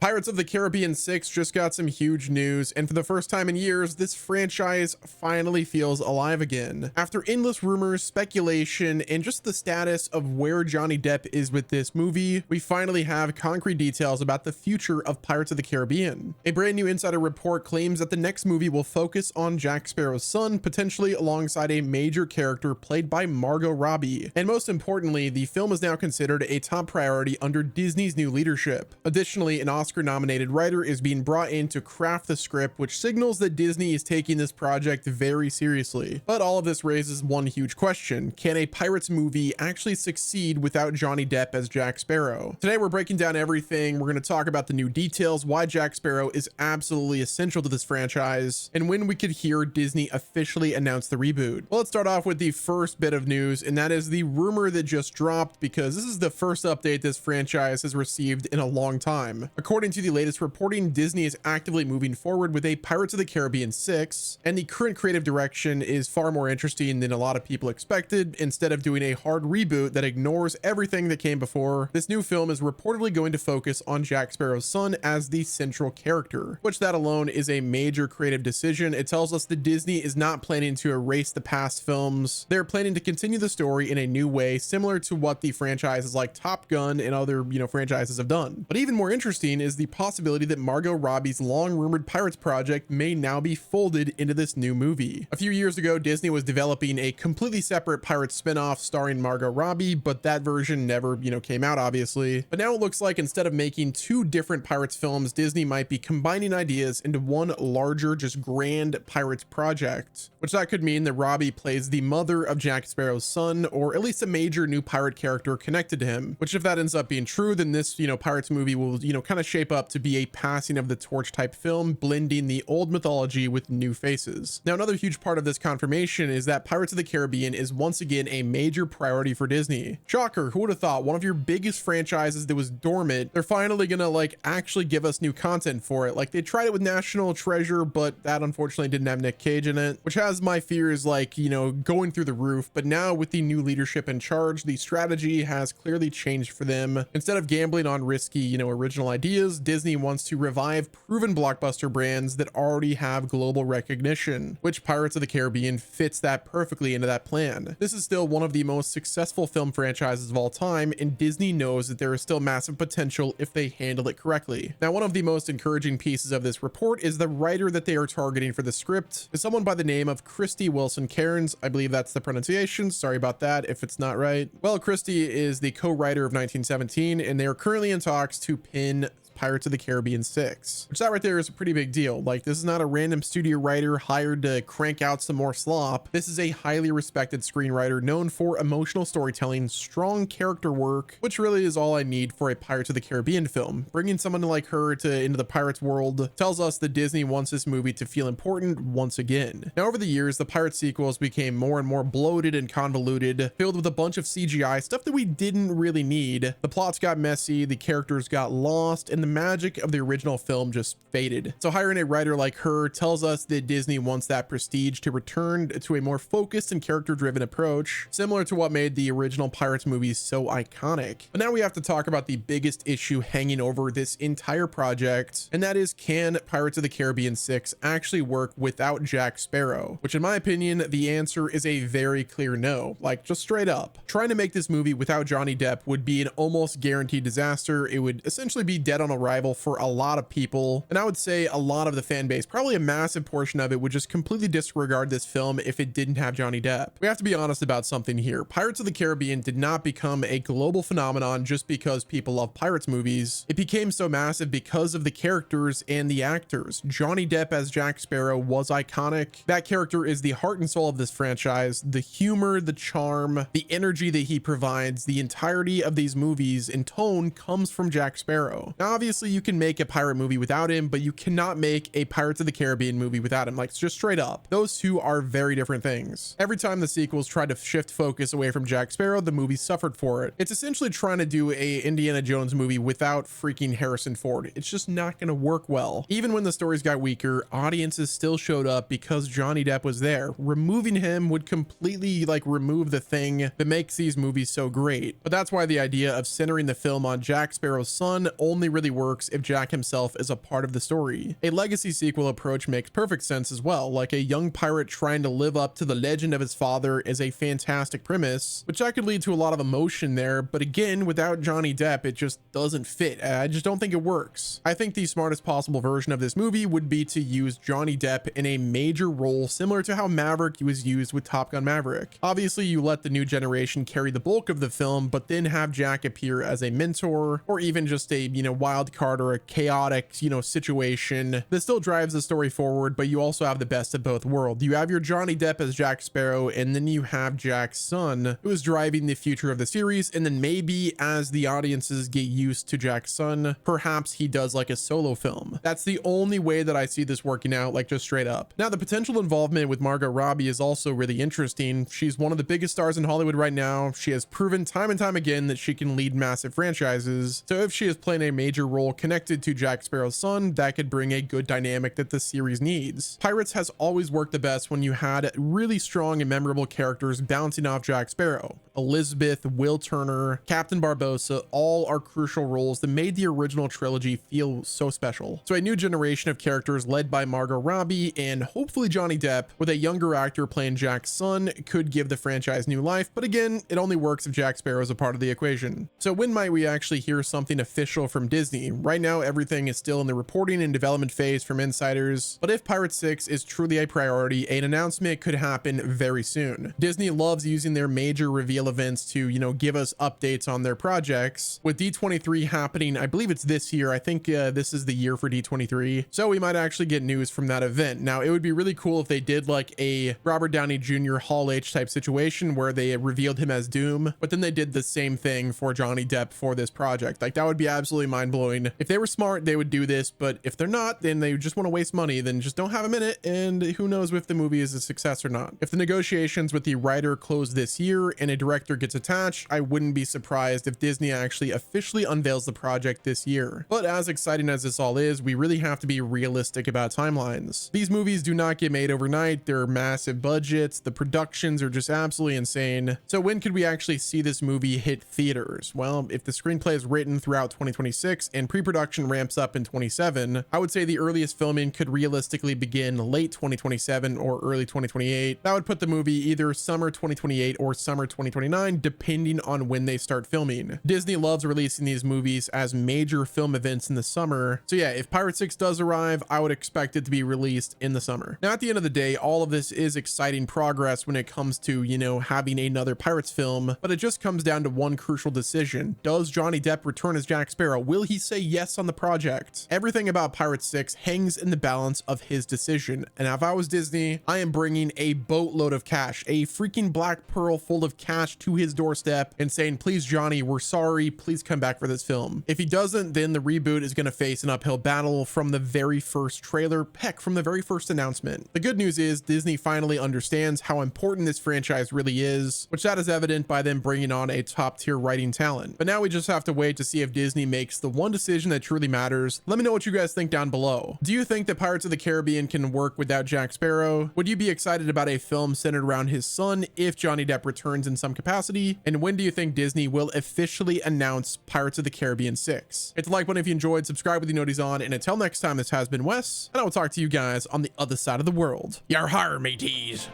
Pirates of the Caribbean 6 just got some huge news, and for the first time in years, this franchise finally feels alive again. After endless rumors, speculation, and just the status of where Johnny Depp is with this movie, we finally have concrete details about the future of Pirates of the Caribbean. A brand new insider report claims that the next movie will focus on Jack Sparrow's son, potentially alongside a major character played by Margot Robbie. And most importantly, the film is now considered a top priority under Disney's new leadership. Additionally, an Oscar-nominated writer is being brought in to craft the script, which signals that Disney is taking this project very seriously. But all of this raises one huge question: can a Pirates movie actually succeed without Johnny Depp as Jack Sparrow? Today we're breaking down everything. We're going to talk about the new details, why Jack Sparrow is absolutely essential to this franchise, and when we could hear Disney officially announce the reboot. Well, let's start off with the first bit of news, and that is the rumor that just dropped, because this is the first update this franchise has received in a long time. According to the latest reporting, Disney is actively moving forward with a Pirates of the Caribbean 6, and the current creative direction is far more interesting than a lot of people expected. Instead of doing a hard reboot that ignores everything that came before, this new film is reportedly going to focus on Jack Sparrow's son as the central character, which that alone is a major creative decision. It tells us that Disney is not planning to erase the past films. They're planning to continue the story in a new way, similar to what the franchises like Top Gun and other, franchises have done. But even more interesting is the possibility that Margot Robbie's long-rumored Pirates project may now be folded into this new movie. A few years ago, Disney was developing a completely separate Pirates spin-off starring Margot Robbie, but that version never, came out, obviously. But now it looks like instead of making two different Pirates films, Disney might be combining ideas into one larger, just grand Pirates project, which that could mean that Robbie plays the mother of Jack Sparrow's son, or at least a major new pirate character connected to him, which if that ends up being true, then this, Pirates movie will, kind of shape up to be a passing of the torch type film, blending the old mythology with new faces. Now, another huge part of this confirmation is that Pirates of the Caribbean is once again a major priority for Disney. Shocker, who would have thought? One of your biggest franchises that was dormant, they're finally gonna actually give us new content for it. They tried it with National Treasure, but that unfortunately didn't have Nick Cage in it, which has my fears going through the roof. But now with the new leadership in charge, the strategy has clearly changed for them. Instead of gambling on risky, original ideas, Disney wants to revive proven blockbuster brands that already have global recognition, which Pirates of the Caribbean fits that perfectly into that plan. This is still one of the most successful film franchises of all time, and Disney knows that there is still massive potential if they handle it correctly. Now, one of the most encouraging pieces of this report is the writer that they are targeting for the script is someone by the name of Christy Wilson Cairns. I believe that's the pronunciation. Sorry about that if it's not right. Well, Christy is the co-writer of 1917, and they are currently in talks to pin Pirates of the Caribbean 6, which that right there is a pretty big deal. This is not a random studio writer hired to crank out some more slop. This is a highly respected screenwriter known for emotional storytelling, strong character work, which really is all I need for a Pirates of the Caribbean film. Bringing someone like her into the Pirates world tells us that Disney wants this movie to feel important once again. Now, over the years, the Pirates sequels became more and more bloated and convoluted, filled with a bunch of CGI stuff that we didn't really need. The plots got messy, the characters got lost, and the magic of the original film just faded. So hiring a writer like her tells us that Disney wants that prestige to return to a more focused and character-driven approach, similar to what made the original Pirates movies so iconic. But now we have to talk about the biggest issue hanging over this entire project, and that is, can Pirates of the Caribbean 6 actually work without Jack Sparrow? Which in my opinion, the answer is a very clear no, just straight up. Trying to make this movie without Johnny Depp would be an almost guaranteed disaster. It would essentially be dead on arrival for a lot of people, and I would say a lot of the fan base, probably a massive portion of it, would just completely disregard this film if it didn't have Johnny Depp. We have to be honest about something here. Pirates of the Caribbean did not become a global phenomenon just because people love Pirates movies. It became so massive because of the characters and the actors. Johnny Depp as Jack Sparrow was iconic. That character is the heart and soul of this franchise. The humor, the charm, the energy that he provides, the entirety of these movies and tone comes from Jack Sparrow. Now, obviously, you can make a pirate movie without him, but you cannot make a Pirates of the Caribbean movie without him. Just straight up. Those two are very different things. Every time the sequels tried to shift focus away from Jack Sparrow, the movie suffered for it. It's essentially trying to do a Indiana Jones movie without freaking Harrison Ford. It's just not going to work well. Even when the stories got weaker, audiences still showed up because Johnny Depp was there. Removing him would completely remove the thing that makes these movies so great. But that's why the idea of centering the film on Jack Sparrow's son only really really works if Jack himself is a part of the story. A legacy sequel approach makes perfect sense as well, like a young pirate trying to live up to the legend of his father is a fantastic premise, which that could lead to a lot of emotion there, but again, without Johnny Depp, it just doesn't fit. I just don't think it works. I think the smartest possible version of this movie would be to use Johnny Depp in a major role similar to how Maverick was used with Top Gun Maverick. Obviously, you let the new generation carry the bulk of the film, but then have Jack appear as a mentor or even just a, wild card or a chaotic, situation. This still drives the story forward, but you also have the best of both worlds. You have your Johnny Depp as Jack Sparrow, and then you have Jack's son who is driving the future of the series, and then maybe as the audiences get used to Jack's son, perhaps he does like a solo film. That's the only way that I see this working out, like just straight up. Now, the potential involvement with Margot Robbie is also really interesting. She's one of the biggest stars in Hollywood right now. She has proven time and time again that she can lead massive franchises. So if she is playing a major role connected to Jack Sparrow's son, that could bring a good dynamic that the series needs. Pirates has always worked the best when you had really strong and memorable characters bouncing off Jack Sparrow. Elizabeth, Will Turner, Captain Barbossa, all are crucial roles that made the original trilogy feel so special. So a new generation of characters led by Margot Robbie and hopefully Johnny Depp with a younger actor playing Jack's son could give the franchise new life, but again, it only works if Jack Sparrow is a part of the equation. So when might we actually hear something official from Disney? Right now, everything is still in the reporting and development phase from insiders, but if Pirates 6 is truly a priority, an announcement could happen very soon. Disney loves using their major reveal events to, give us updates on their projects. With D23 happening, I believe it's this year. I think this is the year for D23. So we might actually get news from that event. Now, it would be really cool if they did like a Robert Downey Jr. Hall H type situation where they revealed him as Doom, but then they did the same thing for Johnny Depp for this project. Like, that would be absolutely mind blowing. If they were smart, they would do this, but if they're not, then they just want to waste money, then just don't have him in it. And who knows if the movie is a success or not. If the negotiations with the writer close this year and a director gets attached, I wouldn't be surprised if Disney actually officially unveils the project this year. But as exciting as this all is, we really have to be realistic about timelines. These movies do not get made overnight. They're massive budgets. The productions are just absolutely insane. So when could we actually see this movie hit theaters? Well, if the screenplay is written throughout 2026 and pre-production ramps up in 27, I would say the earliest filming could realistically begin late 2027 or early 2028. That would put the movie either summer 2028 or summer 2029, depending on when they start filming. Disney loves releasing these movies as major film events in the summer. So yeah, if Pirates 6 does arrive, I would expect it to be released in the summer. Now, at the end of the day, all of this is exciting progress when it comes to, having another Pirates film, but it just comes down to one crucial decision. Does Johnny Depp return as Jack Sparrow? Will he say yes on the project? Everything about Pirates 6 hangs in the balance of his decision. And if I was Disney, I am bringing a boatload of cash, a freaking black pearl full of cash to his doorstep and saying, please, Johnny, we're sorry, please come back for this film. If he doesn't, then the reboot is going to face an uphill battle from the very first trailer, heck, from the very first announcement. The good news is Disney finally understands how important this franchise really is, which that is evident by them bringing on a top tier writing talent. But now we just have to wait to see if Disney makes the one decision that truly matters. Let me know what you guys think down below. Do you think that Pirates of the Caribbean can work without Jack Sparrow? Would you be excited about a film centered around his son if Johnny Depp returns in some capacity? And when do you think Disney will officially announce Pirates of the Caribbean 6? Hit the like button if you enjoyed, subscribe with the noties on, and until next time, this has been Wes, and I will talk to you guys on the other side of the world. Yar har, mateys.